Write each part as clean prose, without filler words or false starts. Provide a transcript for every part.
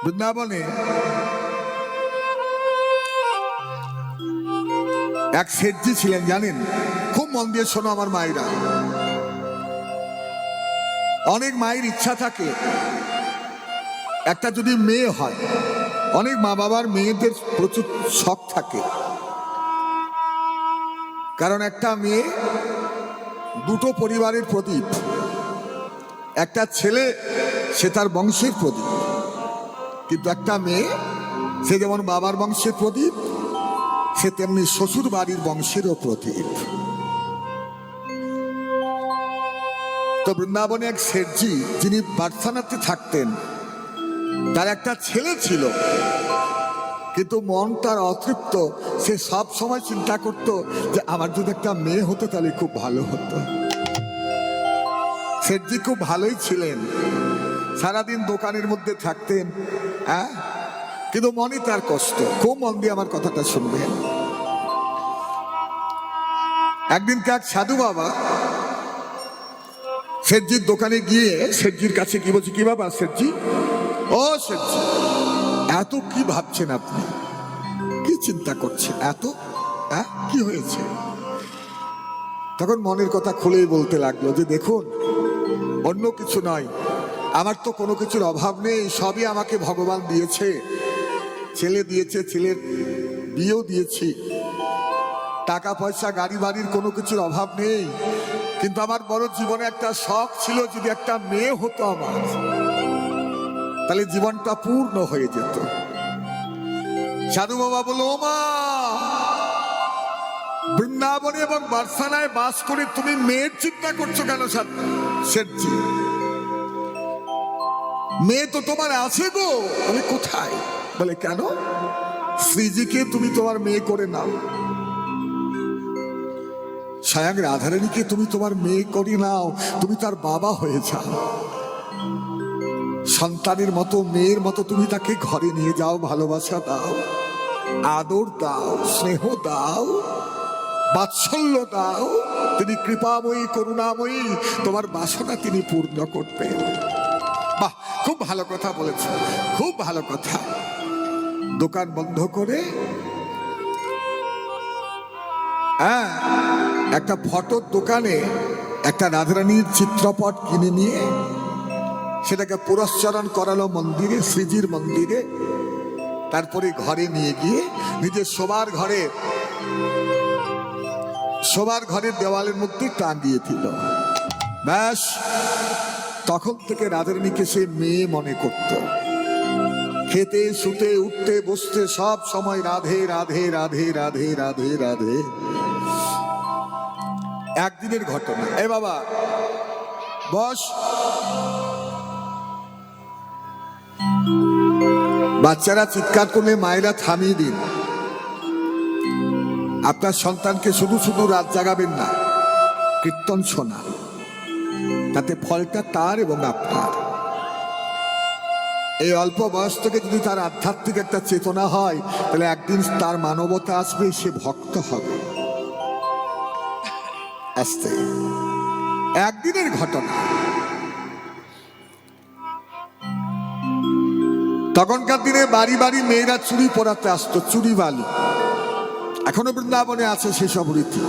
বৃন্দাবনে এক শেঠজি ছিলেন, জানেন? খুব মন দিয়ে শোনো আমার মায়েরা। অনেক মায়ের ইচ্ছা থাকে একটা যদি মেয়ে হয়, অনেক মা বাবার মেয়েদের প্রচুর শখ থাকে, কারণ একটা মেয়ে দুটো পরিবারের প্রদীপ। একটা ছেলে সে তার বংশের প্রদীপ, কিন্তু একটা মেয়ে সে যেমন বাবার বংশের প্রদীপ, সে তেমনি শ্বশুর বাড়ির বংশেরও প্রদীপ। তো বৃন্দাবনে এক শেঠজি যিনি বার্সানাতে থাকতেন, তার একটা ছেলে ছিল, কিন্তু মন তার অতৃপ্ত। সে সব সময় চিন্তা করত যে আমার যদি একটা মেয়ে হতো তাহলে খুব ভালো হতো। শেঠজি খুব ভালোই ছিলেন, সারাদিন দোকানের মধ্যে থাকতেন, হ্যাঁ, কিন্তু মনে তার কষ্ট। খুব মন দিয়ে আমার কথাটা শুনবেন। একদিন এক সাধু বাবা শেঠজির দোকানে গিয়ে শেঠজির কাছে কি বলছে, কি বাবা শেঠজি, ও শেঠজি, এত কি ভাবছেন আপনি, কি চিন্তা করছেন এত, কি হয়েছে? তখন মনের কথা খুলেই বলতে লাগলো যে দেখুন, অন্য কিছু নয়, আমার তো কোনো কিছুর অভাব নেই, সবই আমাকে ভগবান দিয়েছে। ছেলে দিয়েছে, ছেলের বিয়েও দিয়েছি, টাকা পয়সা গাড়ি বাড়ির কোনো কিছুর অভাব নেই, কিন্তু আমার বড় জীবনে একটা শখ ছিল, যদি একটা মেয়ে হতো আমার, তাহলে জীবনটা পূর্ণ হয়ে যেত। সাধু বাবা বলল, ও মা, বৃন্দাবনে এবং বার্সানায় বাস করে তুমি মেয়ের চিন্তা করছো কেন শেঠজি? মেয়ে তো তোমার আছে গো। বলে কোথায়? বলে কেন, শ্রীজিকে তুমি তোমার মেয়ে করে নাও, স্বয়ং রাধারানীকে তুমি তোমার মেয়ে করে নাও, তুমি তার বাবা হয়ে যাও, সন্তানের মতো মেয়ের মতো তুমি তাকে ঘরে নিয়ে যাও, ভালোবাসা দাও, আদর দাও, স্নেহ দাও, বাৎসল্য দাও। তিনি কৃপাময়ী, করুণাময়ী, তোমার বাসনা তিনি পূর্ণ করবেন। বাহ, খুব ভালো কথা বলেছ, খুব ভালো কথা। দোকান বন্ধ করে একটা ফটোর দোকানে একটা রাধারানীর চিত্রপট কিনে নিয়ে সেটাকে পুরস্চরণ করালো মন্দিরে, শ্রীজির মন্দিরে। তারপরে ঘরে নিয়ে গিয়ে নিজের শোবার ঘরের দেওয়ালের মধ্যে টাঙিয়ে দিল। ব্যাস, তখন থেকে রাধারানীকে সে মেয়ে মনে করত। খেতে, শুতে, উঠতে, বসতে সব সময় রাধে রাধে রাধে রাধে রাধে রাধে। একদিনের ঘটনা। এ বাবা বস। বাচ্চারা চিৎকার করলে মায়েরা থামিয়ে দিন। আপনার সন্তানকে শুধু শুধু রাত জাগাবেন না, কীর্তন শোনা, তাতে ফলটা তার এবং আপনার। এই অল্প বয়স থেকে যদি তার আধ্যাত্মিক একটা চেতনা হয়, তাহলে একদিন তার মানবতা আসবে, সে ভক্ত হবে। আস্তে, একদিনের ঘটনা। তখনকার দিনে বাড়ি বাড়ি মেয়েরা চুড়ি পরাতে আসতো, চুড়ি বালি। এখনো বৃন্দাবনে আছে সেসব রীতি,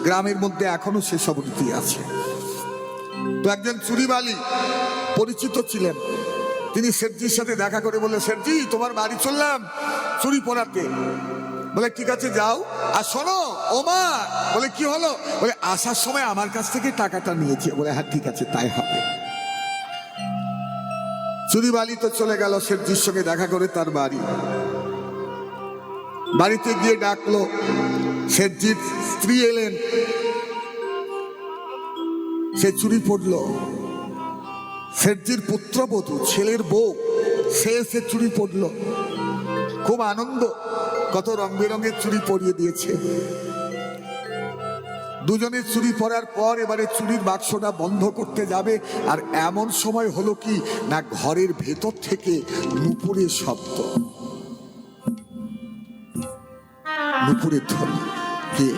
গ্রামের মধ্যে এখনো সেসব রীতি আছে। তো একজন চুড়ি বালি পরিচিত ছিলেন, তিনি শেঠজির সাথে দেখা করে বললেন, শেঠজি তোমার বাড়ি চললাম চুড়ি পরাতে। বলে ঠিক আছে যাও। আর শোনো ও মা, বলে কি হলো? বলে আসার সময় আমার কাছ থেকে টাকাটা নিয়েছে। বলে হ্যাঁ ঠিক আছে, তাই হবে। চুরি বালি তো চলে গেল শেঠজির সঙ্গে দেখা করে তার বাড়ি। বাড়িতে গিয়ে ডাকলো, শেঠজির স্ত্রী এলেন, সে চুরি পড়লো। শেঠজির পুত্রবধূ, ছেলের বউ, সে চুরি পড়লো। খুব আনন্দ, কত রং বেরঙের চুরি পরিয়ে দিয়েছে। দুজনের চুরি পরার পর এবারে চুরির বাক্সটা বন্ধ করতে যাবে, আর এমন সময় হলো কি না, ঘরের ভেতর থেকে নুপুরের শব্দ, নুপুরের ধ্বনি। কে?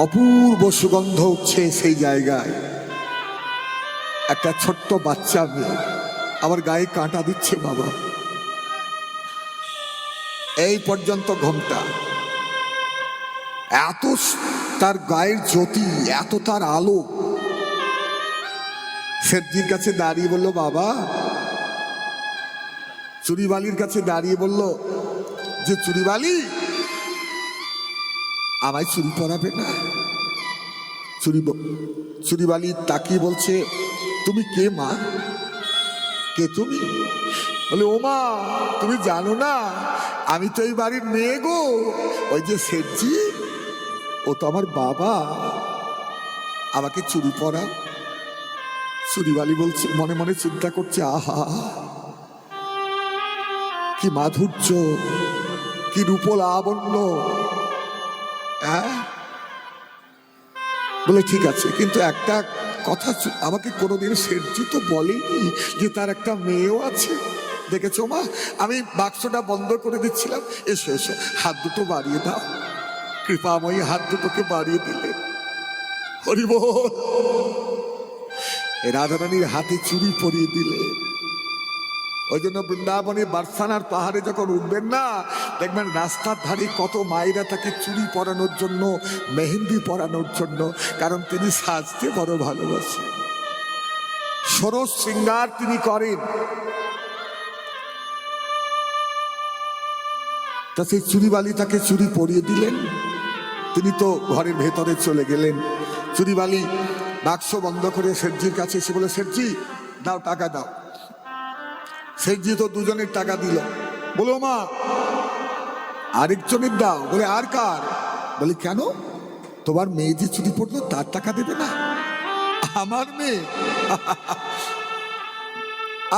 অপূর্ব সুগন্ধ উঠছে সেই জায়গায়। একটা ছোট্ট বাচ্চা মেয়ে, আমার গায়ে কাঁটা দিচ্ছে বাবা। এই পর্যন্ত ঘোমটা, এত তার গায়ের জ্যোতি, এত তার আলো। শেঠজির কাছে দাঁড়িয়ে বলল, বাবা, চুরিবালির কাছে দাঁড়িয়ে বলল যে চুরিবালি, আমায় চুরি পরাবে না? চুরিবালি তাকিয়ে বলছে, তুমি কে মা? কে তুমি? বলে, ও মা, তুমি জানো না আমি তো এই বাড়ির মেয়ে গো। ওই যে শেঠজি, ও তো আমার বাবা, আমাকে চুরি পরাও। চুরিবালি বলছে, মনে মনে চিন্তা করছে, আহা কি মাধুর্য, কি রূপ লাবণ্য। বলে, ঠিক আছে, কিন্তু একটা কথা, আমাকে কোনোদিন শেঠজি তো বলেনি যে তার একটা মেয়েও আছে। দেখেছো মা, আমি বাক্সটা বন্ধ করে দিচ্ছিলাম, এসো এসো, হাত দুটো বাড়িয়ে দাও। কৃপাময়ী হাত দুটোকে বাড়িয়ে দিলে। হরি বল। রাধারানীর হাতে চুরি পরিয়ে দিলে। ওই জন্য বৃন্দাবনে বারসানার পাহাড়ে যখন উঠবেন না, দেখবেন রাস্তার ধারে কত মায়েরা তাকে চুরি পরানোর জন্য, মেহেন্দি পরানোর জন্য, কারণ তিনি সাজতে বড় ভালোবাসেন, ষোড়শ শৃঙ্গার তিনি করেন। তা সেই চুরিবালি তাকে চুরি পরিয়ে দিলেন। তিনি তো ঘরের ভেতরে চলে গেলেন। চুরিবালি বাক্স বন্ধ করে শেঠজির কাছে এসে বলে, শেঠজি দাও, টাকা দাও। শেঠজি তো দুজনের টাকা দিল। বলো, মা আরেকজনের দাও। বলে, আর কার? বলে, কেন, তোমার মেয়ে যে চুরি পড়লো তার টাকা দেবে না? আমার মেয়ে?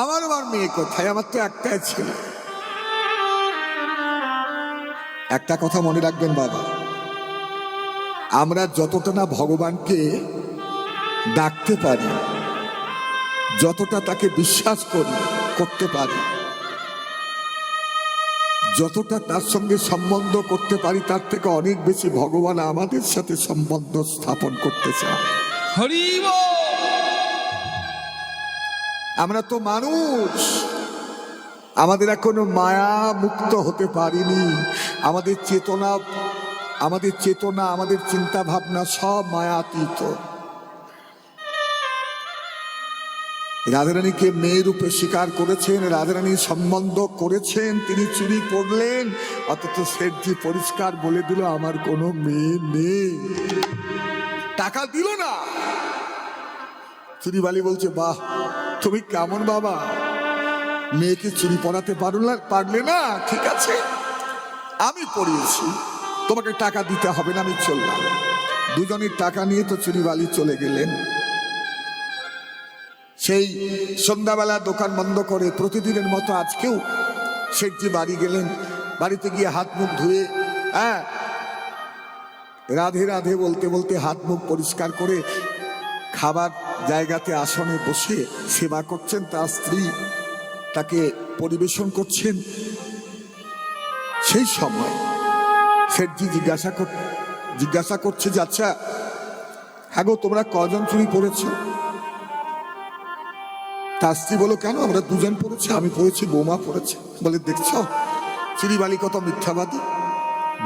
আমার মেয়ে কোথায়? আমার তো একটাই ছিল। একটা কথা মনে রাখবেন বাবা, আমরা যতটা না ভগবানকে ডাকতে পারি, যতটা তাকে বিশ্বাস করতে পারি, যতটা তার সঙ্গে সম্বন্ধ করতে পারি, তার থেকে অনেক বেশি ভগবান আমাদের সাথে সম্বন্ধ স্থাপন করতে চায়। হরি বল। আমরা তো মানুষ, আমাদের এখনো মায়া মুক্ত হতে পারিনি। আমাদের চেতনা, আমাদের চিন্তা ভাবনা সব মায়াতীত। রাধারানীকে মেয়ে রূপে স্বীকার করেছেন, রাধারানীর সম্বন্ধ করেছেন, তিনি চুরি পড়লেন, অথচ শেঠজি পরিষ্কার বলে দিল, আমার কোনো মেয়ে নেই। টাকা দিল না। চুরিবালি বলছে, বাহ, তুমি কেমন বাবা, মেয়েকে চুরি পড়াতে পারলে না? ঠিক আছে, আমি পড়িয়েছি, তোমাকে টাকা দিতে হবে না, আমি চললাম। দুজনের টাকা নিয়ে তো চুরিবালি চলে গেলেন। সেই সন্ধ্যাবেলা দোকান বন্ধ করে প্রতিদিনের মতো আজকেও শেঠজি বাড়ি গেলেন। বাড়িতে গিয়ে হাত মুখ ধুয়ে, রাধে রাধে বলতে বলতে হাত মুখ পরিষ্কার করে খাবার জায়গাতে আসনে বসে সেবা করছেন। তার স্ত্রী তাকে পরিবেশন করছেন। সেই সময় শেঠজি জিজ্ঞাসা করছে যে, আচ্ছা হ্যাঁ গো, তোমরা কজন চুরি পড়েছ? তার স্ত্রী বলো, কেন, আমরা দুজন পড়েছি। আমি পড়েছি, বৌমা পড়েছে। বলে, দেখছ চুরিবালি কত মিথ্যাবাদী,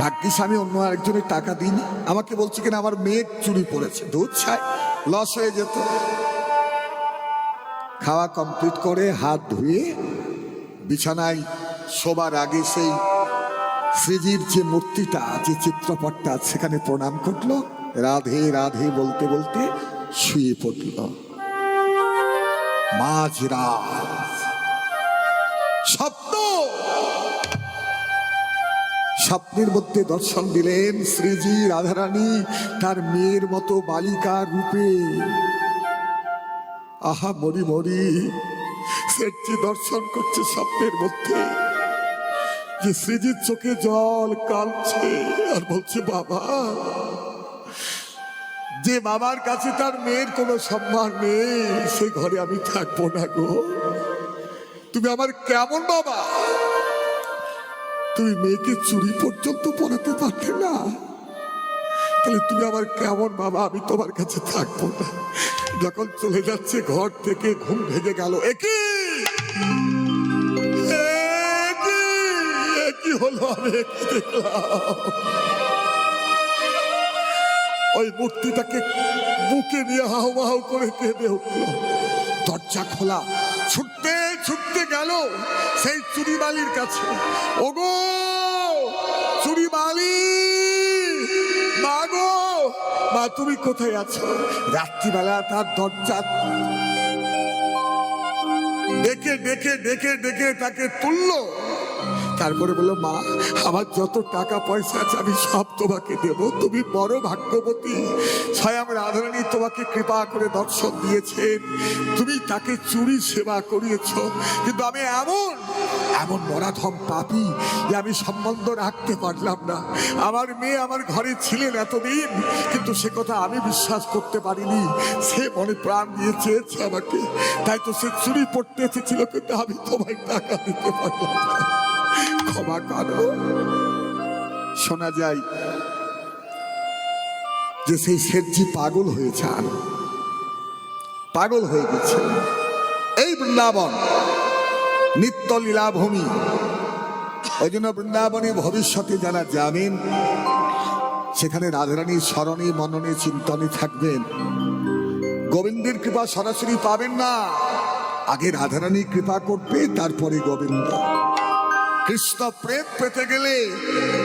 ভাগ্যিস আমি অন্য আরেকজনের টাকা দিইনি। আমাকে বলছে কিনা আমার মেয়ে চুরি পড়েছে। দুধ ছাই, লস হয়ে যেত। খাওয়া কমপ্লিট করে হাত ধুয়ে বিছানায় শোবার আগে সেই শ্রীজির যে মূর্তিটা, যে চিত্রপটটা, সেখানে প্রণাম করলো, রাধে রাধে বলতে বলতে শুয়ে পড়ল। মাঝরাত স্বপ্নের মধ্যে দর্শন দিলেন শ্রীজি রাধারানী তার মেয়ের মতো বালিকার রূপে। আহা মরি মরি, শেঠজি দর্শন করছে স্বপ্নের মধ্যে যে শ্রীজির চোখে জল কাঁদছে আর বলছে, বাবা, যে বাবার কাছে তার মেয়ের কোনো সম্মান নেই, সে ঘরে আমি থাকবো না গো। তুমি আমার কেমন বাবা, তুমি মেয়েকে চুরি পর্যন্ত পড়াতে পারলে না, তাহলে তুমি আমার কেমন বাবা, আমি তোমার কাছে থাকবো না। যখন চলে যাচ্ছে ঘর থেকে ঘুম ভেঙে গেল। একই কি হলো? আমি কি দেখলাম? ওই মূর্তিটাকে বুকে নিয়ে হাউ হাউ করে কেঁদে উঠল। দরজা খোলা, ছুটতে ছুটতে গেল সেই চুরিমালির কাছে। ওগো চুরিমালি, মা গো, মা তুমি কোথায় আছো? রাত্রিবেলা তার দরজা ডেকে ডেকে ডেকে ডেকে তাকে তুললো। তারপরে বললো, মা আমার যত টাকা পয়সা আছে আমি সব তোমাকে দেব, তুমি বড় ভাগ্যবতী, স্বয়ং রাধারানী তোমাকে কৃপা করে দর্শন দিয়েছেন, তুমি তাকে চুরি সেবা করিয়েছ। কিন্তু আমি এমন এমন নরাধম পাপী যে আমি সম্বন্ধ রাখতে পারলাম না। আমার মেয়ে আমার ঘরে ছিলেন এতদিন, কিন্তু সে কথা আমি বিশ্বাস করতে পারিনি। সে মনে প্রাণ দিয়ে চেয়েছে আমাকে, তাই তো সে চুরি পড়তে এসেছিল, কিন্তু আমি তোমায় টাকা দিতে পারলাম না, ক্ষমা করো। শোনা যায় যে সেই শেঠজি পাগল হয়েছে, পাগল হয়ে গেছে। এই বৃন্দাবন নিত্য লীলাভূমি, ওই জন্য বৃন্দাবনে ভবিষ্যতে যারা যাবেন সেখানে রাধারানীর স্মরণে মননে চিন্তনে থাকবেন। গোবিন্দের কৃপা সরাসরি পাবেন না, আগে রাধারানীর কৃপা করবে, তারপরে গোবিন্দ। কৃষ্ণ প্রেম পেতে গেলে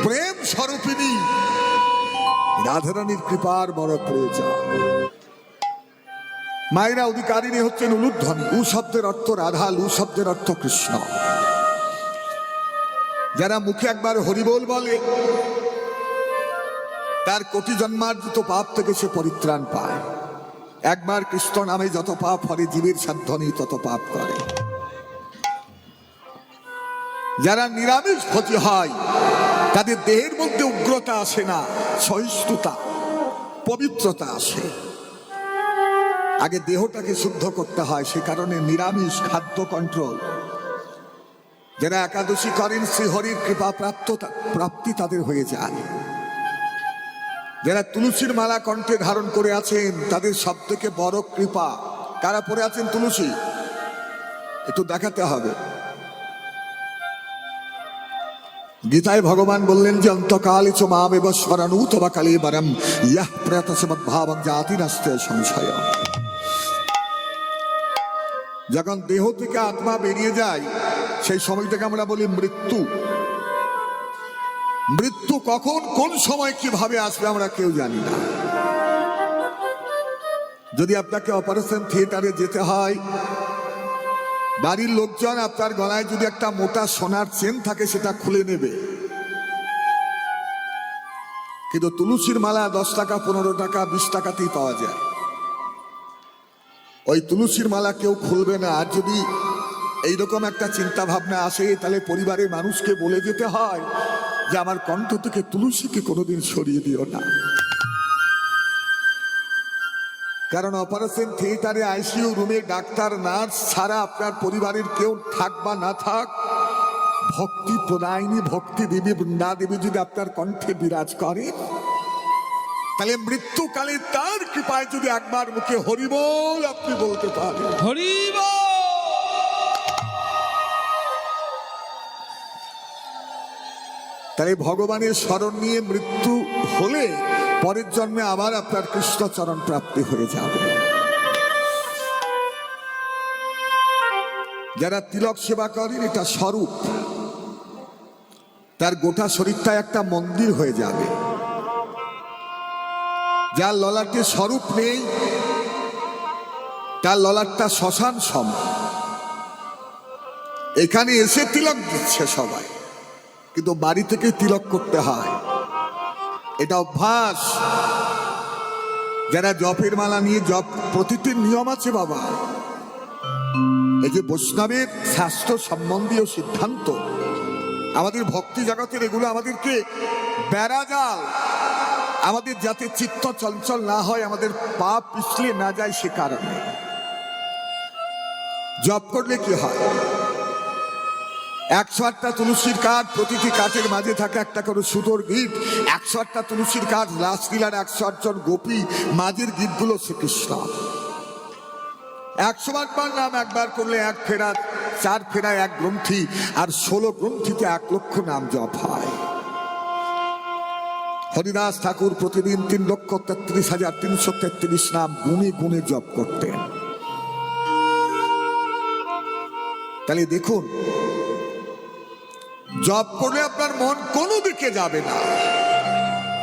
প্রেম স্বরূপিণী রাধারানীর কৃপার বড় প্রয়োজন। মায়েরা অধিকারিণী হচ্ছেন উলুধ্বনি। উ শব্দের অর্থ রাধা, লু শব্দের অর্থ কৃষ্ণ। যারা মুখে একবার হরিবোল বলে তার কোটি জন্মার্জিত পাপ থেকে সে পরিত্রাণ পায়। একবার কৃষ্ণ নামে যত পাপ হরে, জীবের সাধ্য নেই তত পাপ করে। যারা নিরামিষ ভোজী হয় তাদের দেহের মধ্যে উগ্রতা আসে না, সহিষ্ণুতা পবিত্রতা আসে। আগে দেহটাকে শুদ্ধ করতে হয়, সে কারণে নিরামিষ খাদ্য কন্ট্রোল। যারা একাদশী করেন শ্রীহরির কৃপা প্রাপ্তি তাদের হয়ে যায়। যারা তুলসীর মালা কণ্ঠে ধারণ করে আছেন তাদের সব থেকে বড় কৃপা। কারা পরে আছেন তুলসী? একটু দেখাতে হবে। গীতায় ভগবান বললেন যে অন্তকালে চ মামেব স্মরণু তবা কালে বরম ইয়ঃ প্রয়াতস্য মদ্ভাবং জাতি নাস্তে সংশয়। যখন দেহ থেকে আত্মা বেরিয়ে যায় সেই সময়টাকে আমরা বলি মৃত্যু। মৃত্যু কখন কোন সময় কিভাবে আসবে আমরা কেউ জানি না। যদি আপনাকে অপারেশন থিয়েটারে যেতে হয়, বাড়ির লোকজন আপনার গলায় যদি একটা মোটা সোনার চেন থাকে সেটা খুলে নেবে, কিন্তু তুলসীর মালা 10 টাকা 15 টাকা 20 টাকাতেই পাওয়া যায়। ওই তুলসীর মালা কেউ খুলবে না। আর যদি এইরকম একটা চিন্তা ভাবনা আসে তাহলে পরিবারের মানুষকে বলে যেতে হয় যে আমার কণ্ঠ থেকে তুলসীকে কোনোদিন সরিয়ে দিও না। কারণ অপারেশন থিয়েটারে আইসিইউ রুমে ডাক্তার নার্স ছাড়া আপনার পরিবারের কেউ থাক বা না থাক, ভক্তি প্রদায়িনী ভক্তি দেবী বৃন্দা দেবী যদি আপনার কণ্ঠে বিরাজ করে, তাহলে মৃত্যুকালে তার কৃপায় যদি একবার মুখে হরিবোল আপনি বলতে পারেন, হরিবোল, তাহলে ভগবানের স্মরণ নিয়ে মৃত্যু হলে পরের জন্মে আবার আপনার কৃষ্ণচরণ প্রাপ্তি হয়ে যাবে। যারা তিলক সেবা করেন এটা স্বরূপ, তার গোটা শরীরটা একটা মন্দির হয়ে যাবে। যার ললাটে স্বরূপ নেই তার ললাটটা শ্মশান সম। এখানে এসে তিলক দিচ্ছে সবাই, কিন্তু বাড়ি থেকে তিলক করতে হয়, এটা অভ্যাস। যারা জপের মালা নিয়ে জপ, প্রতিটি নিয়ম আছে বাবা। এই যে বৈষ্ণবের শাস্ত্র সম্বন্ধীয় সিদ্ধান্ত, আমাদের ভক্তি জগতের এগুলো আমাদেরকে বেড়াজাল, আমাদের যাতে চিত্ত চঞ্চল না হয়, আমাদের পাপ পিছলে না যায়, সে কারণে জপ করলে কি হয়, 108টা তুলসীর কাঠ, প্রতিটি কাঠের মাঝে থাকে একটা করে সুতোর গিট। 108টা তুলসীর কাঠ, রাসলীলার 108 জন গোপী, মাঝের গিটগুলো শ্রীকৃষ্ণ। 108 বার নাম একবার করলে 1 ফেরা 4 ফেরায় 1 গ্রন্থি, আর 16 গ্রন্থিতে 1 লক্ষ নাম জপ হয়। হরিদাস ঠাকুর প্রতিদিন 3,33,333 নাম গুনে গুনে জপ করতেন। তাহলে দেখুন, জপ করলে আপনার মন কোনো দিকে যাবে না,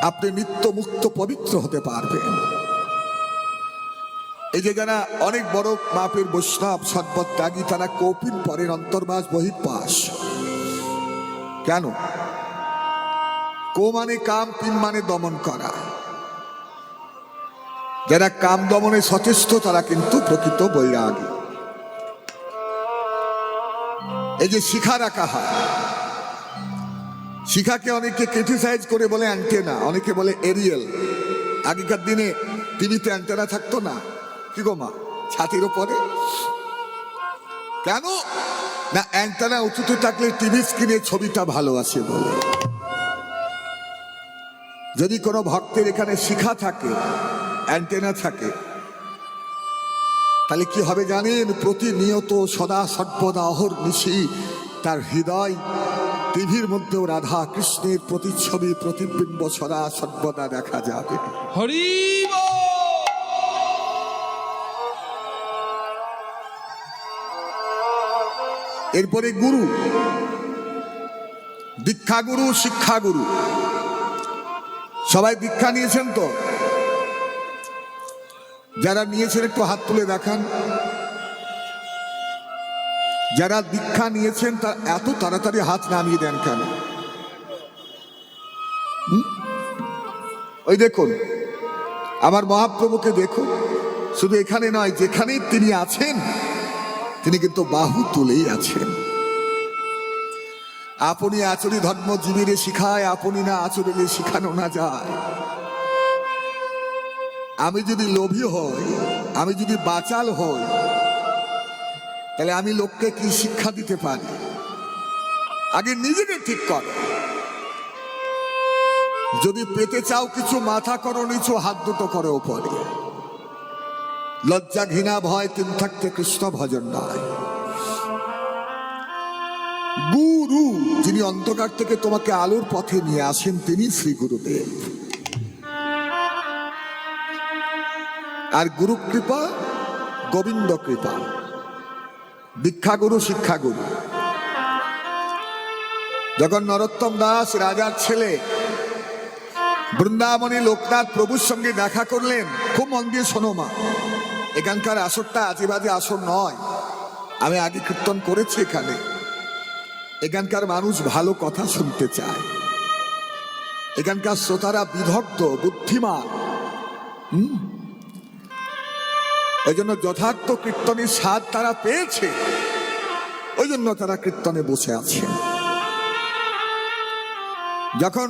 আপনি নিত্য মুক্ত পবিত্র হতে পারবেন। এই যে যারা অনেক বড় মাপের বৈষ্ণব সৎপথ ত্যাগী, তারা কৌপিন পরের অন্তর্বাস বহির্বাস। কেন? কো মানে কাম, পিন মানে দমন করা। যারা কাম দমনে সচেষ্ট তারা কিন্তু প্রকৃত বৈরাগী। এই যে শিখা রাখা হয়, শিখাকে অনেকে ক্রিটিসাইজ করে বলে অ্যান্টেনা, অনেকে বলে এরিয়েল। আগেকার দিনে টিভিতে অ্যান্টেনা থাকতো না, কি গো মা, ছাতির উপরে। কেন না? অ্যান্টেনা উঁচুতে থাকলে টিভি স্ক্রিনে ছবিটা ভালো আসে বলে। যদি কোনো ভক্তের এখানে শিখা থাকে, অ্যান্টেনা থাকে, তাহলে কি হবে জানেন? প্রতিনিয়ত সদা সর্বদা অহর্নিশি তার হৃদয় টিভির মধ্যেও রাধা কৃষ্ণের প্রতিচ্ছবি প্রতিবিম্ব সদা সর্বদা দেখা যাবে। হরি এরপরে গুরু, দীক্ষা গুরু, শিক্ষা গুরু। সবাই দীক্ষা নিয়েছেন তো? যারা নিয়েছেন একটু হাত তুলে দেখান। যারা দীক্ষা নিয়েছেন তার এত তাড়াতাড়ি হাত নামিয়ে দেন কেন? ওই দেখুন, আমার মহাপ্রভুকে দেখুন, শুধু এখানে নয়, যেখানেই তিনি আছেন তিনি কিন্তু বাহু তুলেই আছেন। আপনি আচরি ধর্ম জীবীরে শিখায়, আপনি না আচরিলে শিখানো না যায়। আমি যদি লোভী হই, আমি যদি বাচাল হই, তাহলে আমি লোককে কি শিক্ষা দিতে পারি? আগে নিজেকে ঠিক করো। যদি পেতে চাও কিছু, মাথা করো নিচু, হাত দুটো করো উপরে। লজ্জা ঘৃণা ভয় তিন থাকতে কৃষ্ণ ভজন নয়। গুরু যিনি অন্ধকার থেকে তোমাকে আলোর পথে নিয়ে আসেন, তিনি শ্রী গুরুদেব। আর গুরু কৃপা, গোবিন্দ কৃপা। দীক্ষা গুরু, শিক্ষা গুরু। যখন নরোত্তম দাস রাজার ছেলে বৃন্দাবনে লোকনাথ প্রভুর সঙ্গে দেখা করলেন, খুব মন দিয়ে শোনো মা, এখানকার আসরটা আজে বাজে আসর নয়। আমি আগে কীর্তন করেছি এখানে। এখানকার মানুষ ভালো কথা শুনতে চায়। এখানকার শ্রোতারা বিদগ্ধ, বুদ্ধিমান। এই জন্য যথার্থ কীর্তনের স্বাদ তারা পেয়েছে, ওই জন্য তারা কীর্তনে বসে আছে। যখন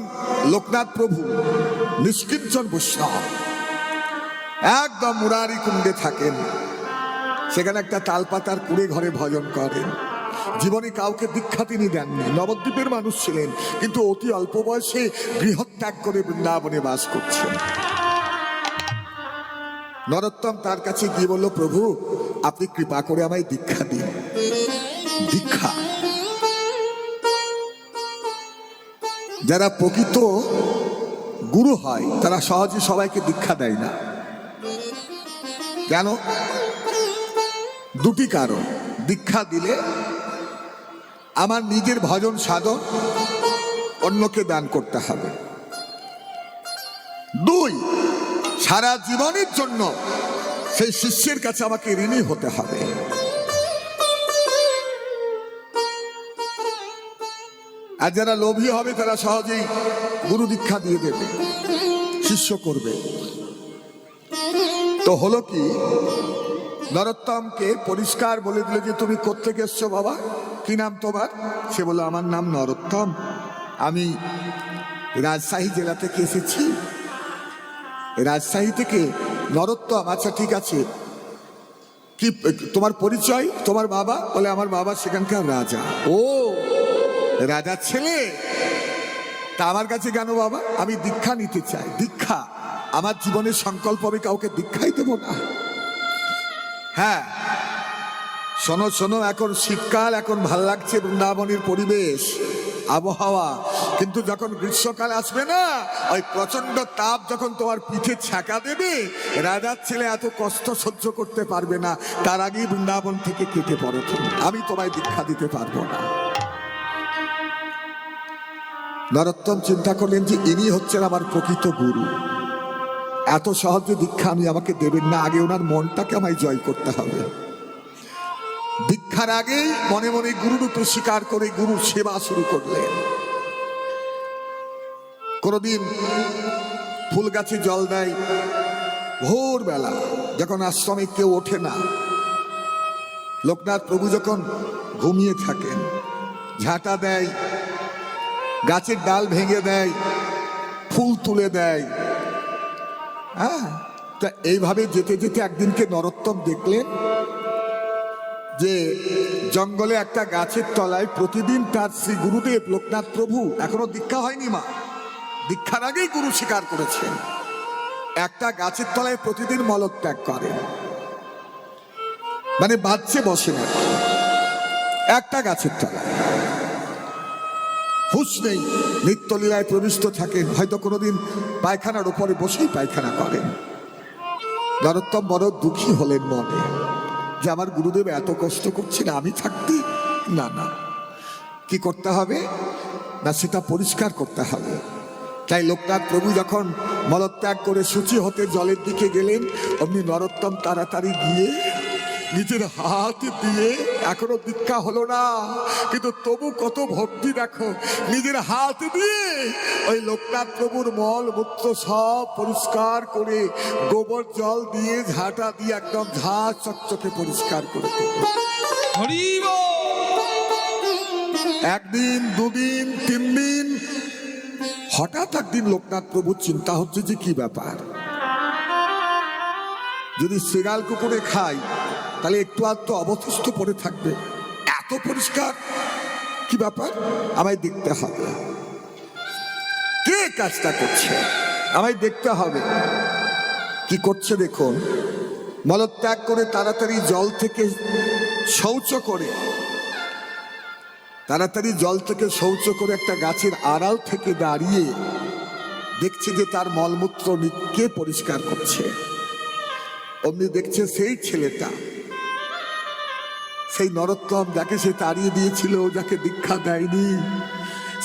লোকনাথ প্রভু নিষ্কিঞ্চন বৈষ্ণব, একদম মুরারি কুণ্ডে থাকেন, সেখানে একটা তালপাতার কুড়ে ঘরে ভজন করেন। জীবনে কাউকে দীক্ষা তিনি দেননি, নবদ্বীপের মানুষ ছিলেন, কিন্তু অতি অল্প বয়সে গৃহত্যাগ করে বৃন্দাবনে বাস করছেন। নরোত্তম তার কাছে গিয়ে বলল, প্রভু আপনি কৃপা করে আমায় দীক্ষা দিন। দীক্ষা, যারা প্রকৃত গুরু হয় তারা সহজে সবাইকে দীক্ষা দেয় না। কেন? দুটি কারণ। দীক্ষা দিলে আমার নিজের ভজন সাধন অন্যকে দান করতে হবে। 2, সারা জীবনের জন্য সেই শিষ্যের কাছে আমাকে ঋণী হতে হবে। আর যারা লোভী হবে তারা সহজেই গুরু দীক্ষা দিয়ে দেবে, শিষ্য করবে। তো হলো কি, নরোত্তমকে পরিষ্কার বলে দিল যে তুমি কোত্থেকে এসছো বাবা, কি নাম তোমার? সে বলল, আমার নাম নরোত্তম, আমি রাজশাহী জেলা থেকে এসেছি। রাজশাহী থেকে? নরোত্তম, আচ্ছা ঠিক আছে, কি তোমার পরিচয়? তোমার বাবা? বলে, আমার বাবা সেখানকার রাজা। ও, রাজার ছেলে, তা আমার কাছে কেন বাবা? আমি দীক্ষা নিতে চাই। দীক্ষা? আমার জীবনের সংকল্প, আমি কাউকে দীক্ষাই দেব না। হ্যাঁ, শোনো শোনো, এখন শীতকাল, এখন ভাল লাগছে বৃন্দাবনের পরিবেশ আবহাওয়া, কিন্তু যখন গ্রীষ্মকাল আসবে না, ওই প্রচন্ড তাপ যখন তোমার পিঠে ছ্যাঁকা দেবে, রাজার ছেলে এত কষ্ট সহ্য করতে পারবে না, তার আগেই বৃন্দাবন থেকে কেটে পড়ো তুমি, আমি তোমায় দীক্ষা দিতে পারবো না। নরোত্তম চিন্তা করলেন যে ইনি হচ্ছেন আমার প্রকৃত গুরু, এত সহজে দীক্ষা আমাকে দেবেন না, আগে ওনার মনটাকে আমায় জয় করতে হবে। দীক্ষার আগেই মনে মনে গুরুরূপে স্বীকার করে গুরুর সেবা শুরু করলেন। কোনদিন ফুল গাছে জল দেয় ভোরবেলা, যখন আশ্রমে কেউ ওঠে না, লোকনাথ প্রভু যখন ঘুমিয়ে থাকেন, ঝাঁটা দেয়, গাছের ডাল ভেঙে দেয়, ফুল তুলে দেয়। হ্যাঁ, তা এইভাবে যেতে যেতে একদিনকে নরোত্তম দেখলেন যে জঙ্গলে একটা গাছের তলায় প্রতিদিন তার শ্রী গুরুদেব লোকনাথ প্রভু, এখনো দীক্ষা হয়নি মা, দীক্ষার আগেই গুরু স্বীকার করেছেন, একটা গাছের তলায় প্রতিদিন মলত্যাগ করেন, মানে বাচ্চে বসে না, একটা গাছের তলায়, হুঁশ নেই, নিত্যলীলায় প্রবিষ্ট থাকেন, হয়তো কোনোদিন পায়খানার উপরে বসেই পায়খানা করেন। নরোত্তম বড় দুঃখী হলেন মনে, যে আমার গুরুদেব এত কষ্ট করছেন, আমি থাকতে না, না কি করতে হবে না, সেটা পরিষ্কার করতে হবে। তাই লোকনাথ প্রভু যখন মলত্যাগ করে শুচি হতে জলের দিকে গেলেন, অমনি নরোত্তম তাড়াতাড়ি গিয়ে নিজের হাত দিয়ে, এখনো দীক্ষা হলো না কিন্তু তবু কত ভক্তি দেখো, নিজের হাত দিয়ে ওই লোকনাথ প্রভুর মল মূত্র সব পরিষ্কার করে, গোবর জল দিয়ে, ঝাঁটা দিয়ে একদম ঝাঁ চকচকে পরিষ্কার করে দিল। একদিন, দুদিন, 3 দিন, হঠাৎ একদিন লোকনাথ প্রভুর চিন্তা হচ্ছে যে কি ব্যাপার, যদি শ্রীগাল কুকুরে খাই তাহলে একটু আধটু অবশিষ্ট পড়ে থাকবে, এত পরিষ্কার কি ব্যাপার, আমায় দেখতে হবে কে কাজটা করছে, আমায় দেখতে হবে কি করছে। দেখুন, মলত্যাগ করে তাড়াতাড়ি জল থেকে শৌচ করে, তাড়াতাড়ি জল থেকে শৌচ করে একটা গাছের আড়াল থেকে দাঁড়িয়ে দেখছে যে তার মলমূত্র কে পরিষ্কার করছে। অমনি দেখছে সেই ছেলেটা, সেই নরোত্তম, যাকে সে তাড়িয়ে দিয়েছিল, যাকে দীক্ষা দেয়নি,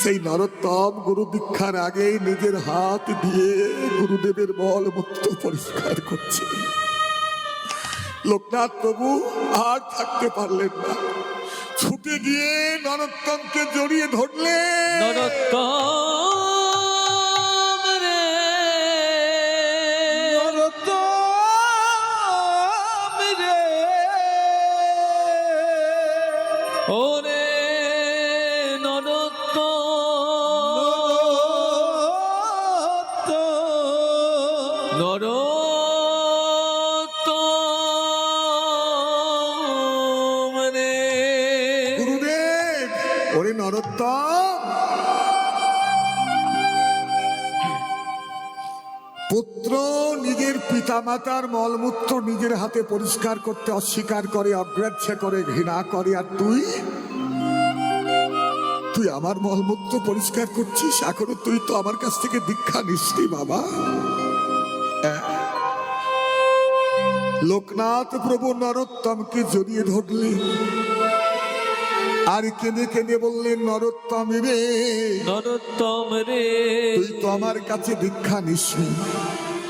সেই নরোত্তম গুরু দীক্ষার আগে নিজের হাত দিয়ে গুরুদেবের মলমূত্র পরিষ্কার করছে। লোকনাথ প্রভু আর থাকতে পারলেন না, ছুটে গিয়ে নরোত্তমকে জড়িয়ে ধরলেন। নরোত্তম রে, নরোত্তম রে, ওরে নরোত্তম, নরোত্তম রে, গুরুদেব, ওরে নরোত্তম, পুত্র নিজের পিতামাতার মলমূত্র নিজের হাতে পরিষ্কার করতে অস্বীকার করে, অগ্রাহ্য করে, ঘৃণা করে, আর তুই আমার মলমূত্র পরিষ্কার করছিস, এখনো তুই তো আমার কাছ থেকে দীক্ষা নিসনি বাবা। লোকনাথ প্রভু নরোত্তমকে জড়িয়ে ধরলেন আর কেঁদে কেঁদে বললেন, নরোত্তম রে, নরোত্তম রে, তুই তো আমার কাছে দীক্ষা নিসনি,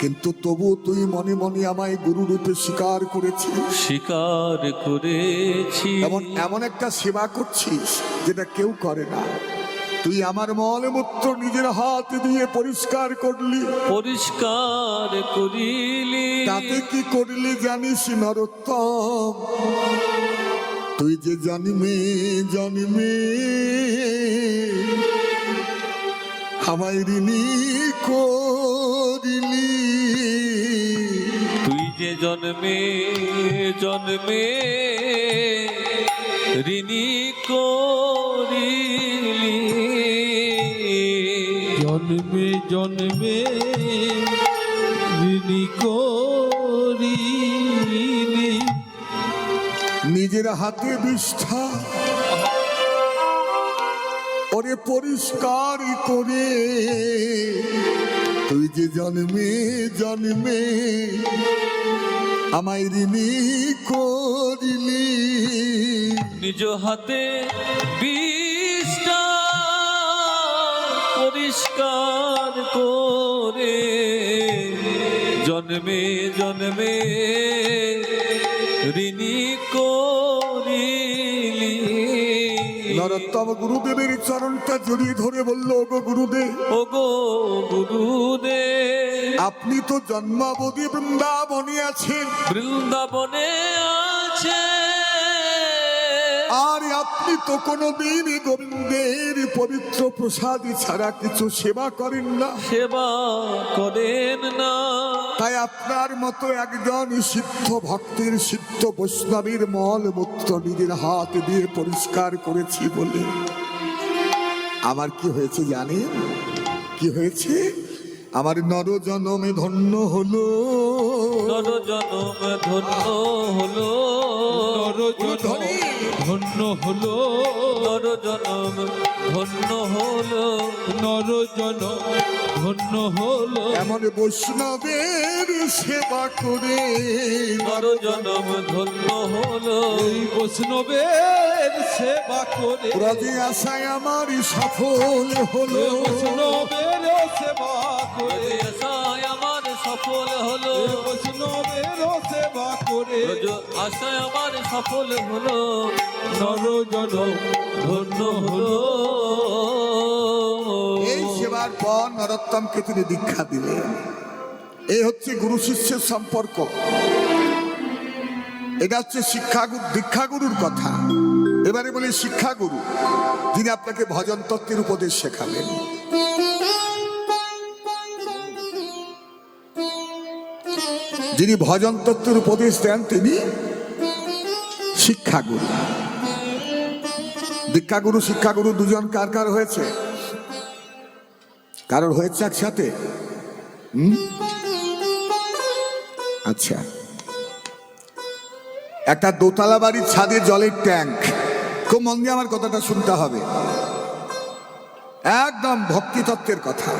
কিন্তু তবু তুই মনে মনে আমায় গুরু রূপে স্বীকার করেছিস, স্বীকার করেছি, এমন একটা সেবা করছিস যেটা কেউ করে না। তুই আমার মলমূত্র নিজের হাত দিয়ে পরিষ্কার করলি, পরিষ্কার করিলি, তাতে কি করলি জানিস নরোত্তম? তুই যে জন্মে জন্মে আমায় ঋণী করিলি, তুই যে জন্মে জন্মে ঋণী করিলি, জন্মে জন্মে ঋণী করিলি। নিজের হাতে বিষ্ঠা ওরে পরিষ্কার করে তুই যে জন্মে জন্মে আমায় ঋণী করিলি। নিজ হাতে বিষটা পরিষ্কার করে জন্মে জন্মে ঋণী করিলি। নরোত্তম গুরুদেবের চরণটা জড়িয়ে ধরে বলল, ওগো গুরুদেব, ওগো গুরুদেব, আপনি তো জন্মাবধি বৃন্দাবনে আছেন, বৃন্দাবনে আছে, আর আপনি তো কোনোদিন গোবিন্দের পবিত্র প্রসাদ ছাড়া কিছু সেবা করেন না, সেবা করেন না। তাই আপনার মতো একজন সিদ্ধ ভক্তের সিদ্ধ বৈষ্ণবের মল মূত্র নিজের হাত দিয়ে পরিষ্কার করেছি বলে আমার কি হয়েছে জানেন? কি হয়েছে? আমার নরজনমে ধন্য হলো, নরজনম ধন্য হলো, নরজনম ধন্য হলো, নরজনম ধন্য হলো, নরজনম ধন্য হলো। এমন বৈষ্ণবের সেবা করে নরজনম ধন্য হলো, এই বৈষ্ণবের সেবা করে রাজি আশায় আমার সফল হলো, বৈষ্ণবের সেবা করে আশায় আমার সফল হলো, বৈষ্ণবের সেবা করে আশায় আমার সফল হলো, নরজনম ধন্য হলো। এই সেবার পর নরোত্তমকে তিনি দীক্ষা দিলেন। এই হচ্ছে গুরু শিষ্যের সম্পর্ক। এটা হচ্ছে শিক্ষাগুরু, দীক্ষাগুরুর কথা। এবারে বলি শিক্ষাগুরু, যিনি আপনাকে ভজন তত্ত্বের উপদেশ শেখাবেন। যিনি ভজন তত্ত্বের উপদেশ দেন তিনি শিক্ষাগুরু। দীক্ষাগুরু শিক্ষাগুরু দুজন কার কার হয়েছে? কারোর হয়েছে একসাথে? আচ্ছা, একটা দোতলা বাড়ির ছাদে জলের ট্যাঙ্ক, খুব মন দিয়ে আমার কথাটা শুনতে হবে, একদম ভক্তি তত্ত্বের কথা,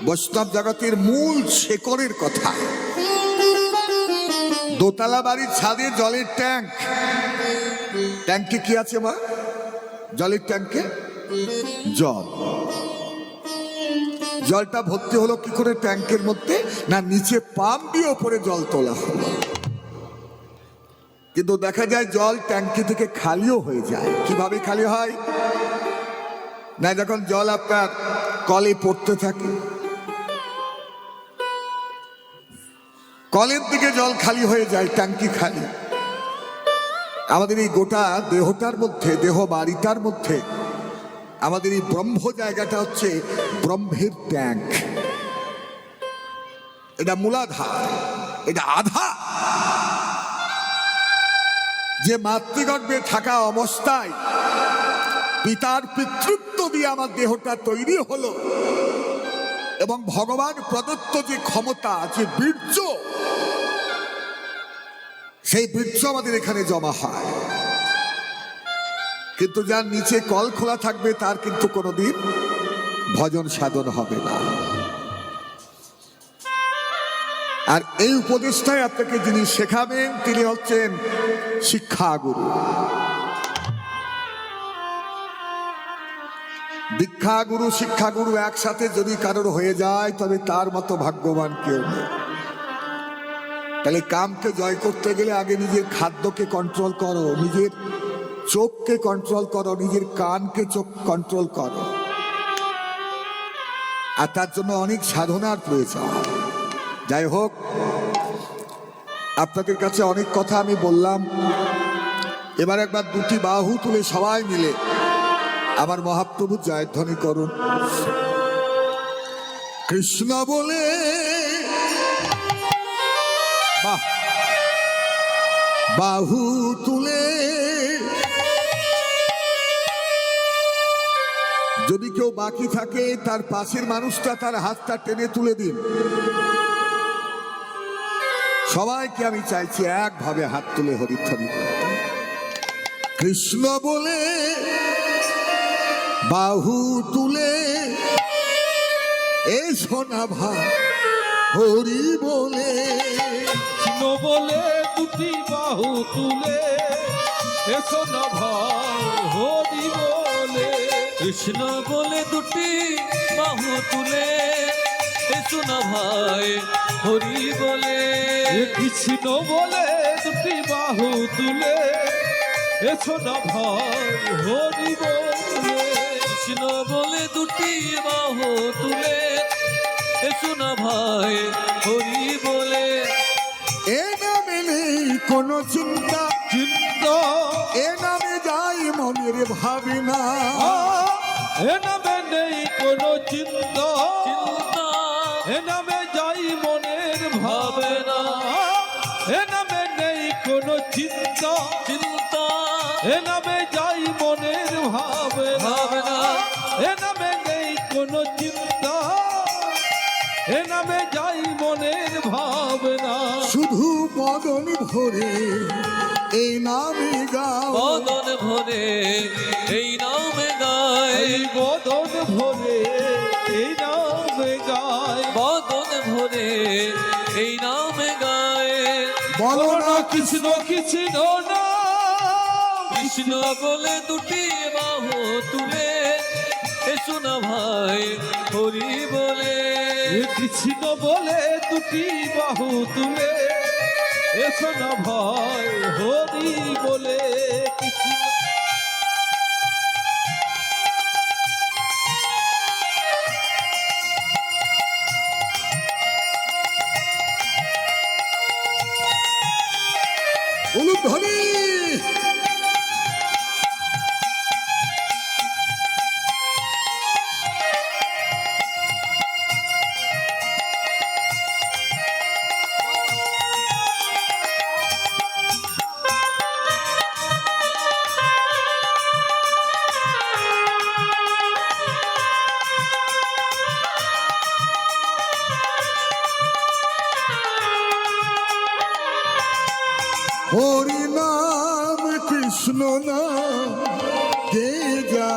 বৈষ্ণব জগতের মূল শেকড়ের কথা। দোতলা বাড়ির ছাদে জলের ট্যাঙ্ক, ট্যাঙ্কে কি আছে মা? জলের ট্যাঙ্কে জল। জলটা ভর্তি হলো কি করে ট্যাঙ্কের মধ্যে? না, নিচে পাম্প দিয়ে ওপরে জল তোলা হলো। কিন্তু দেখা যায় জল ট্যাঙ্কি থেকে খালিও হয়ে যায়। কিভাবে খালি হয়? না, যখন জল আপনার কলে পড়তে থাকে, কলের দিকে জল খালি হয়ে যায়, ট্যাঙ্কি খালি। আমাদের এই গোটা দেহটার মধ্যে, দেহ বাড়িটার মধ্যে আমাদের এই ব্রহ্ম জায়গাটা হচ্ছে ব্রহ্মের ট্যাঙ্ক। এটা মূলাধার, এটা আধা। যে মাতৃগর্ভে থাকা অবস্থায় পিতার পিতৃত্ব দিয়ে আমার দেহটা তৈরি হলো, এবং ভগবান প্রদত্ত যে ক্ষমতা, যে বীর্য, সেই বীর্য আমাদের এখানে জমা হয়। কিন্তু যার নিচে কল খোলা থাকবে তার কিন্তু কোনোদিন ভজন সাধন হবে না। আর এই উপদেশটাই আপনাকে যিনি শেখাবেন তিনি হচ্ছেন শিক্ষাগুরু। দীক্ষাগুরু শিক্ষাগুরু একসাথে যদি কারোর হয়ে যায় তবে তার মতো ভাগ্যবান কেউ নেই। তাহলে কামকে জয় করতে গেলে আগে নিজের খাদ্যকে কন্ট্রোল করো, নিজের চোখকে কন্ট্রোল করো, নিজের কানকে চোখ কন্ট্রোল করো। আর তার জন্য অনেক সাধনার প্রয়োজন। যাই হোক, আপনাদের কাছে অনেক কথা আমি বললাম। এবার একবার দুটি বাহু তুলে সবাই মিলে আমার মহাপ্রভু জয়ধ্বনি করুন। কৃষ্ণ বলে বাহ, বাহু তুলে যদি কেউ বাকি থাকে তার পাশের মানুষটা তার হাতটা টেনে তুলে দিন। সবাইকে আমি চাইছি একভাবে হাত তুলে হরিধ্বনি করতে। কৃষ্ণ বলে বাহু তুলে এ সোনা ভাই হরি বলে, কৃষ্ণ বলে দুটি বাহু তুলে এসো না ভাই হরি বলে। কৃষ্ণ বলে দুটি বাহু তুলে এসো না ভাই হরি বলে। কৃষ্ণ বলে দুটি বাহু তুলে এসো না ভাই হরি বলে। কৃষ্ণ বলে দুটি বাহু তুলে এসো না ভাই হরি বলে। এ নামে নেই কোনো চিন্তা, চিন্তা এ নামে যাই মনের ভাবনা, এ নামে নেই কোনো চিন্তা, চিন্তা এ নামে যাই মনের ভাবনা। এ নামে নেই কোনো চিন্তা, চিন্তা এ নামে যাই মনের ভাবনা। এ নামে নেই কোনো চিন্তা, এ নামে যাই মনের ভাবনা। শুধু বদন ভরে এই নামে গাও, বদন ভরে এই নামে গায়, এই বদন ভরে এই নামে গায়। বদন ভরে এই নামে গায়। বলো না কৃষ্ণ কৃষ্ণ না, কৃষ্ণ বলে দুটি বাহু তুলে এসো না ভাই হরি বলে। কৃষ্ণ বলে দুটি বাহু তুলে এসো না ভাই হরি বলে। কৃষ্ণ উলুধ্বনি। হরি নাম কৃষ্ণ নাম গে যা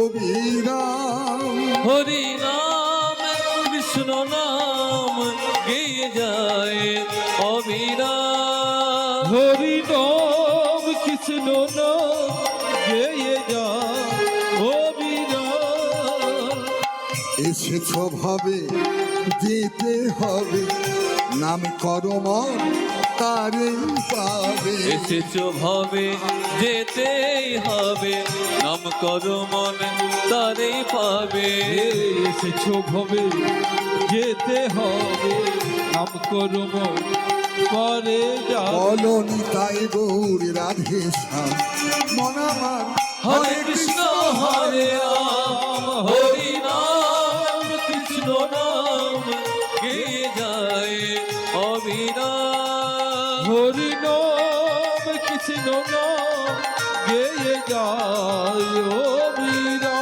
অবিরাম, হরি নাম কৃষ্ণ নাম গেয়ে যায় অবিরাম। হরি নাম কৃষ্ণ নাম গেয়ে যা অবিরাম। এসেছ ভাবে যেতে হবে, নাম করো মন তারেই পাবে। এসেছো ভাবে যেতেই হবে, নাম করো মন তারেই পাবে। এসেছো ভবে যেতে হবে, নাম করব পরে যা। বলো নিতাই গৌর রাধে শ্যাম মন আমার হরে কৃষ্ণ হরে রাম, হরি নাম কৃষ্ণ নাম গেয়ে যায় অবিরাম। হরি নাম কৃষ্ণ নাম গেয়ে যায় অবিরাম।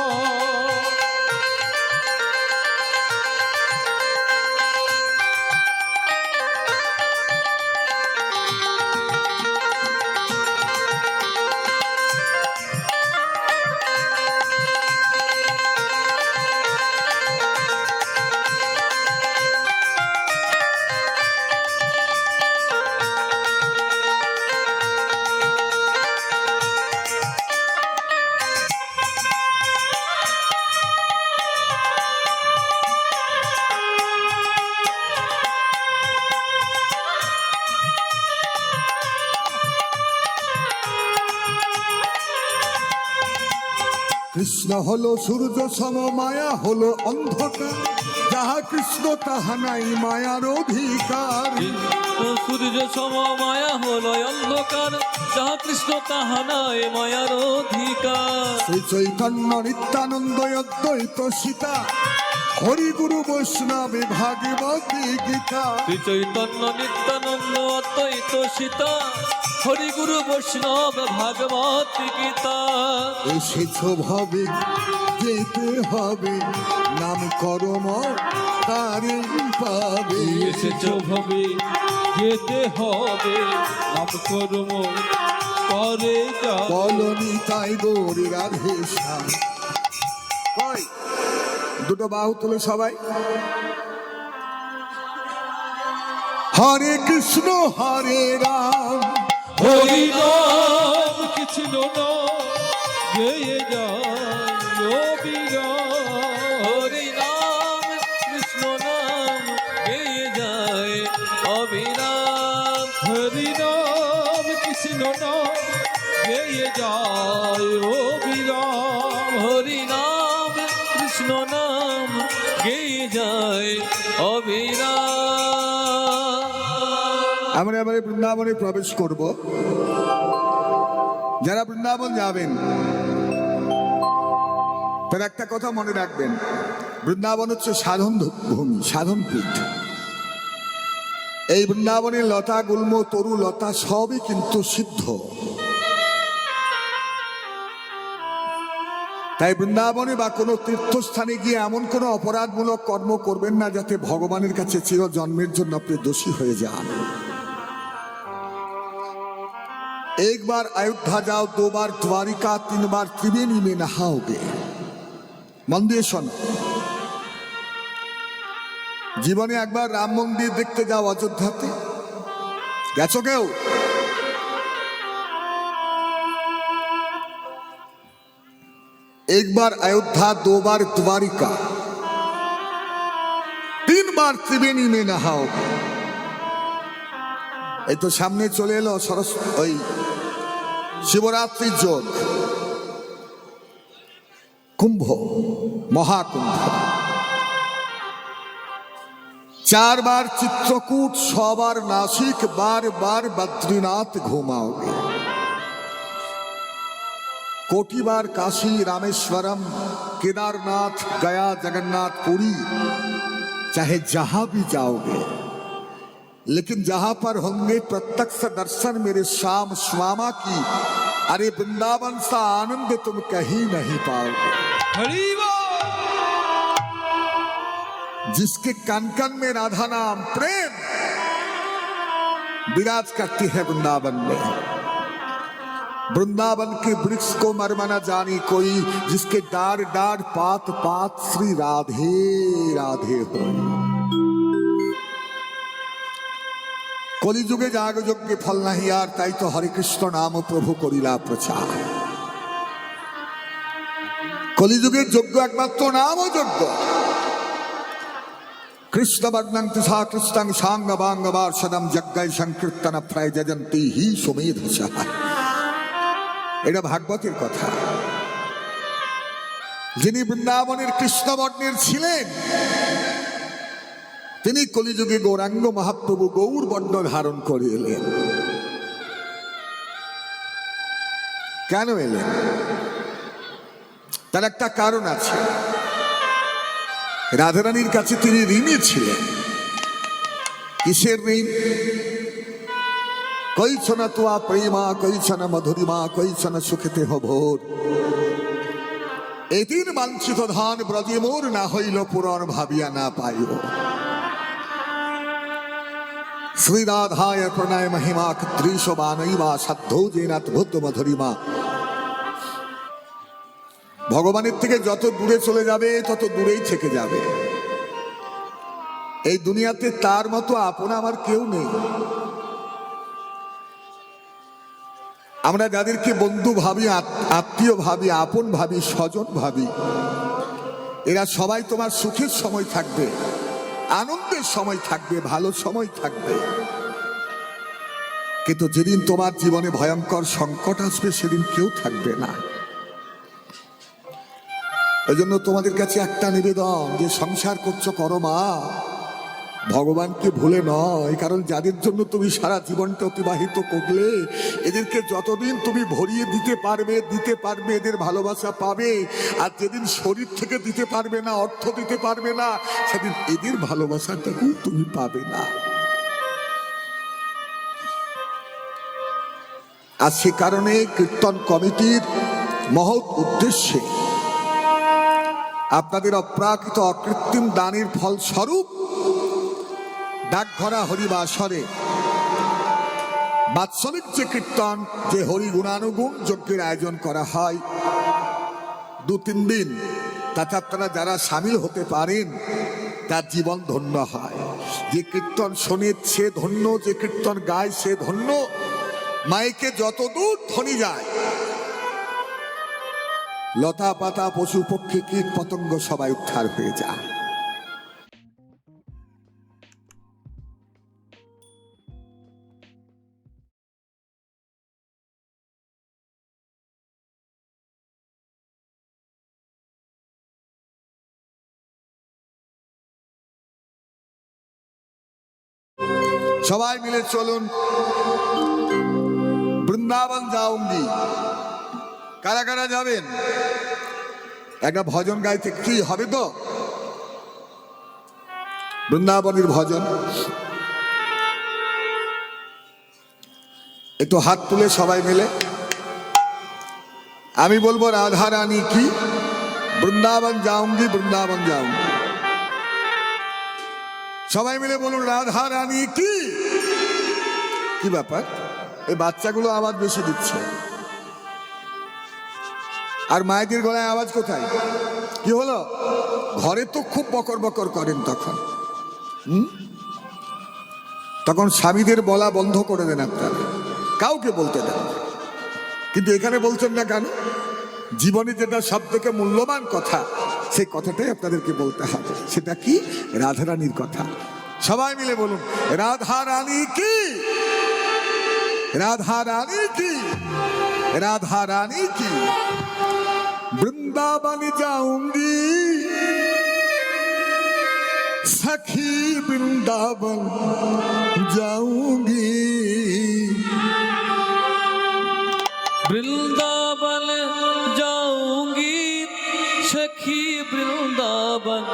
কৃষ্ণ হলো সূর্য সম, মায়া হলো অন্ধকার, যাহা কৃষ্ণ তাহা নাই মায়ার অধিকার। সূর্য সম মায়া হলো অন্ধকার, যাহা কৃষ্ণ তাহা নাই মায়ার অধিকার। শ্রী চৈতন্য নিত্যানন্দ অদ্বৈত সীতা, হরি গুরু বৈষ্ণবে ভাগবতী গীতা। শ্রী চৈতন্য নিত্যানন্দ অদ্বৈত সীতা, হরি গুরু বৈষ্ণব ভাগবত গীতা। এসেছ ভাবে যেতে হবে, নাম করম তারে পাবে। এসেছো ভবে যেতে হবে নাম কর্ম করে যা বলনি তাই গৌরী রাধে শ্যাম। কই দুটো বাহু তুলে সবাই হরে কৃষ্ণ হরে রাম হরি নাম কৃষ্ণ নাম গেয়ে যায় অবিরাম হরি নাম কৃষ্ণ নাম গেয়ে যায় অবিরাম হরি নাম কৃষ্ণ নাম গেয়ে যায় অবিরাম হরি নাম কৃষ্ণ নাম গেয়ে যায় অবিরাম। আমরা এবারে বৃন্দাবনে প্রবেশ করব। যারা বৃন্দাবন যাবেন তার একটা কথা মনে রাখবেন, বৃন্দাবন হচ্ছে সাধন ভূমি, সাধন পীঠ। এই বৃন্দাবনের লতা গুল্ম তরু লতা সবই কিন্তু সিদ্ধ। তাই বৃন্দাবনে বা কোনো তীর্থস্থানে গিয়ে এমন কোনো অপরাধমূলক কর্ম করবেন না যাতে ভগবানের কাছে চির জন্মের জন্য আপনি দোষী হয়ে যান। एक बार अयोध्या जाओ, 2 बार द्वारिका, 3 बार त्रिवेणी में नहाओगे। मन दिए शोनो, জীবনে একবার রাম মন্দির দেখতে যাও অযোধ্যাতে, গেছো কেউ? एक बार अयोध्या, 2 बार द्वारिका, 3 बार त्रिवेणी में नहाओगे। এই তো সামনে চলে এলো ওই শিবরাত্রির যোগ, কুম্ভ, মহাকুম্ভ। 4 बार चित्रकूट, 100 बार नासिक, बार बार बद्रीनाथ घुमाओगे। कोटि बार काशी, रामेश्वरम, केदारनाथ, गया, जगन्नाथ, पुरी, चाहे जहां भी जाओगे, लेकिन जहां पर होंगे प्रत्यक्ष दर्शन मेरे श्याम श्यामा की, अरे वृंदावन सा आनंद तुम कहीं नहीं पाओगे। हरि बोल। जिसके कन कन में राधा नाम प्रेम विराज करती है वृंदावन में, वृंदावन के वृक्ष को मर्म न जानी कोई, जिसके डार डार पात पात श्री राधे राधे हो। कलिजुगे जाग यज्ञ फल नहीं यार, ताई तो हरे कृष्ण नाम प्रभु करिला प्रचार। कलिजुगे यज्ञ एकमात्र नाम यज्ञ। कृष्ण वर्णं तिसा कृष्णं सांग बांग वार्षदम यज्ञ संकीर्तन प्रयजन्ति ही सुमेधसः। এটা ভাগবতের কথা। যিনি বৃন্দাবনের কৃষ্ণ বর্ণের ছিলেন তিনি কলিযুগে গৌরাঙ্গ মহাপ্রভু গৌর বর্ণ ধারণ করে এলেন। কেন এলেন? তার একটা কারণ আছে। রাধারানীর কাছে তিনি ঋণী ছিলেন। কিসের ঋণ? কৈছন তুয়া প্রেমা, কৈছন মধুরিমা, কৈছন সুখেতে ভোর। এদিন বাঞ্ছিত ধন ব্রজে মোর, না হইল পুরন ভাবিয়া না পাইব। শ্রী রাধায় প্রণয় মহিমা দৃশ বানৈবা, সাধ্যৌ জেনাদ্ভুত মধুরিমা। ভগবানের থেকে যত দূরে চলে যাবে তত দূরেই থেকে যাবে। এই দুনিয়াতে তার মতো আপন আমার কেউ নেই। আমরা যাদেরকে বন্ধু ভাবি, আত্মীয় ভাবি, আপন ভাবি, স্বজন ভাবি, এরা সবাই তোমার সুখের সময় থাকবে, আনন্দের সময় থাকবে, ভালো সময় থাকবে। কিন্তু যেদিন তোমার জীবনে ভয়ঙ্কর সংকট আসবে সেদিন কেউ থাকবে না। এই জন্য তোমাদের কাছে একটা নিবেদন, যে সংসার করছো করো মা, ভগবানকে ভুলে নয়। কারণ যাদের জন্য তুমি সারা জীবনটা অতিবাহিত করলে, এদেরকে যতদিন তুমি ভরিয়ে দিতে পারবে এদের ভালোবাসা পাবে। আর যেদিন শরীর থেকে দিতে পারবে না, অর্থ দিতে পারবে না, সেদিন এদের ভালোবাসাটাকে তুমি পাবে না। আর সে কারণে কীর্তন কমিটির মহৎ উদ্দেশ্যে আপনাদের অপ্রাকৃত অকৃত্রিম দানের ফলস্বরূপ ডাকঘরা হরিবাসরে বাৎসরিক যে কীর্তন, যে হরি গুণানুগুণ যজ্ঞের আয়োজন করা হয় 2-3 দিন, তাতে আপনারা যারা সামিল হতে পারেন তার জীবন ধন্য হয়। যে কীর্তন শোনে সে ধন্য, যে কীর্তন গায় সে ধন্য। মাইকে যত দূর ধ্বনি যায়, লতা পাতা পশু পক্ষী কীট পতঙ্গ সবাই উদ্ধার হয়ে যায়। সবাই মিলে চলুন বৃন্দাবন যাউঙ্গি। কারা কারা যাবেন? একটা ভজন গাইতে কি হবে তো, বৃন্দাবনের ভজন। একটু হাত তুলে সবাই মিলে আমি বলবো রাধা রানী কি, বৃন্দাবন যাউঙ্গি, বৃন্দাবন যাউঙ্গি। সবাই মিলে বলুন রাধা রানী কি। কি ব্যাপার, এই বাচ্চাগুলো আওয়াজ বেশি দিচ্ছে, আর মায়েদের গলায় আওয়াজ কোথায়? কি হলো? ঘরে তো খুব বকর বকর করেন তখন। তখন স্বামীদের বলা বন্ধ করে দেন আপনারা, কাউকে বলতে দেন না। কিন্তু এখানে বলছেন না কেন? জীবনে যেটা সব থেকে মূল্যবান কথা, সেই কথাটাই আপনাদেরকে বলতে হবে। সেটা কি? রাধা রানীর কথা। সবাই মিলে বলুন রাধা রানী কি, রাধা রানী কি, রাধা রানী কি। বৃন্দাবন যাऊंगी सखी, বৃন্দাবন যাऊंगी। বৃন্দাবন যাऊंगी সখী, বৃন্দাবন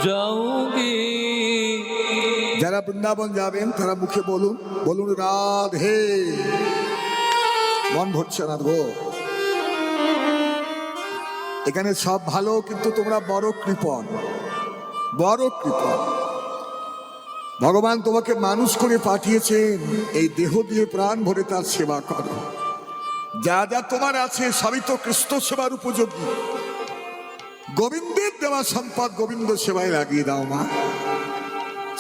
যাऊंगी। যারা বৃন্দাবন যাবেন তারা মুখে বলুন, বলুন রাধে। মন ভরছে না গো, এখানে সব ভালো, কিন্তু তোমরা বড় কৃপণ, বড় কৃপণ। ভগবান তোমাকে মানুষ করে পাঠিয়েছেন এই দেহ দিয়ে প্রাণ ভরে তার সেবা করো। যা যা তোমার আছে সবই তো কৃষ্ণ সেবার উপযোগী। গোবিন্দের দেওয়া সম্পদ গোবিন্দ সেবায় লাগিয়ে দাও মা।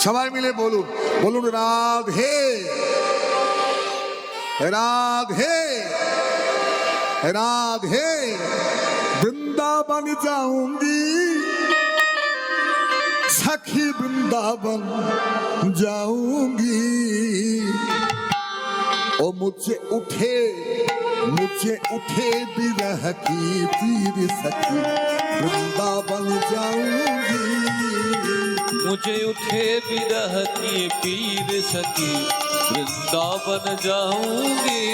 সবাই মিলে বলুন, বলুন রাধে রাধে রাধে। বৃন্দাবন যাऊंगी सखी, বৃন্দাবন যাऊंगी। ओ मुझे उठे विरह की पीर सखी, वृंदावन जाऊंगी। मुझे उठे विरह की पीर सखी, वृंदावन जाऊंगी।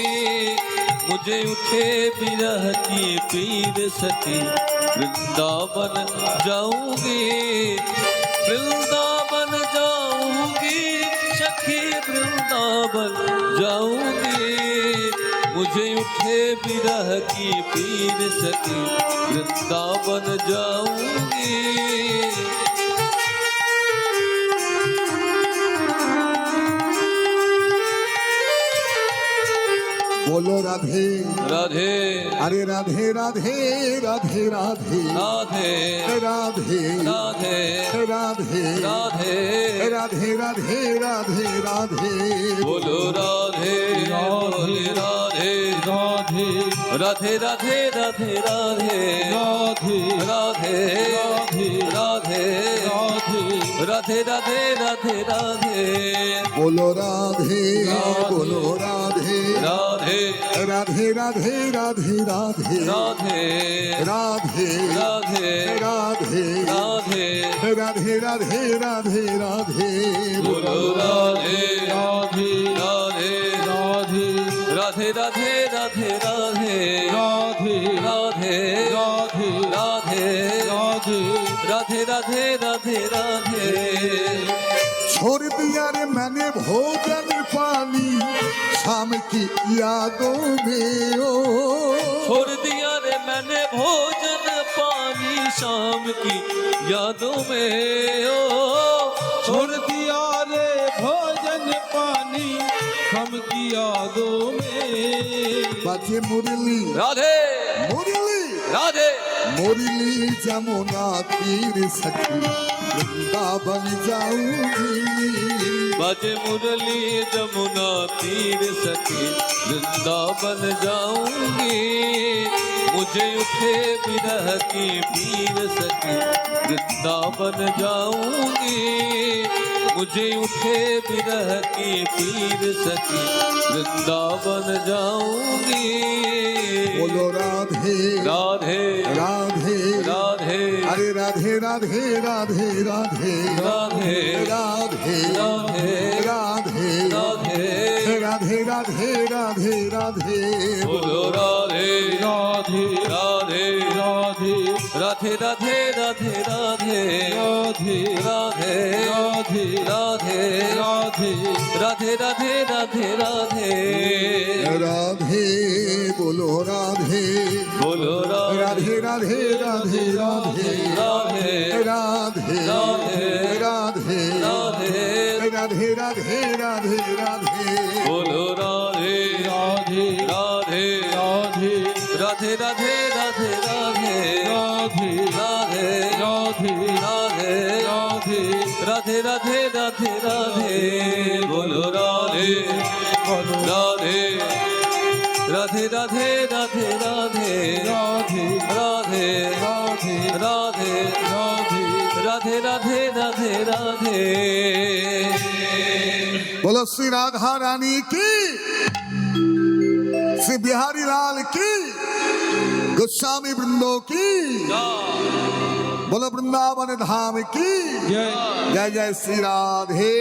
मुझे उठे विरह की पीर सखी, वृंदावन जाऊंगी। वृंदावन जाऊंगी सखी, वृंदावन जाऊंगी। मुझे उठे विरह की पीर सखी, वृंदावन जाऊंगी। बोलो राधे राधे अरे राधे राधे राधे राधे राधे राधे राधे राधे राधे राधे राधे राधे राधे। बोलो राधे राधे राधे राधे राधे राधे राधे राधे राधे राधे राधे राधे राधे। बोलो राधे बोलो राधे राधे राधे राधे राधे राधे राधे राधे राधे राधे राधे राधे राधे राधे राधे। बोलो राधे राधे राधे राधे राधे राधे राधे राधे राधे राधे राधे राधे राधे। छोड़ दिया रे मैंने भोजन पानी शाम की यादों में ओ। छोड़ दिया रे मैंने भोजन पानी शाम की यादों में ओ। छोड़ दिया रे भोजन पानी हम की यादों में बाजे मुरली राधे मुरली राधे मुरली जमुना तीर सखी वृंदावन जाऊंगी बाजे मुरली जमुना तीर सखी वृंदावन जाऊंगी मुझे उठे विरह की पीर सखी वृंदावन जाऊंगी मुझे उठे विरह की पीर सखी वृंदावन जाऊंगी बोलो राधे राधे राधे राधे अरे राधे राधे राधे राधे राधे राधे राधे राधे राधे राधे राधे राधे राधे बोलो राधे राधे राधे राधे राधे राधे राधे राधे राधे राधे राधे राधे राधे राधे राधे राधे राधे राधे बोलो राधे बोलो राधे राधे राधे राधे राधे राधे राधे राधे राधे राधे राधे राधे राधे बोलो राधे राधे राधे राधे राधे राधे राधे राधे राधे राधे राधे राधे राधे राधे राधे राधे राधे बोलो राधे बोलो राधे राधे राधे राधे राधे राधे राधे राधे राधे राधे राधे राधे राधे राधे बोलो श्री राधा रानी की श्री बिहारी लाल की गोस्वामी वृंदों की बोलो वृंदावन धाम की जय जय जय श्री राधे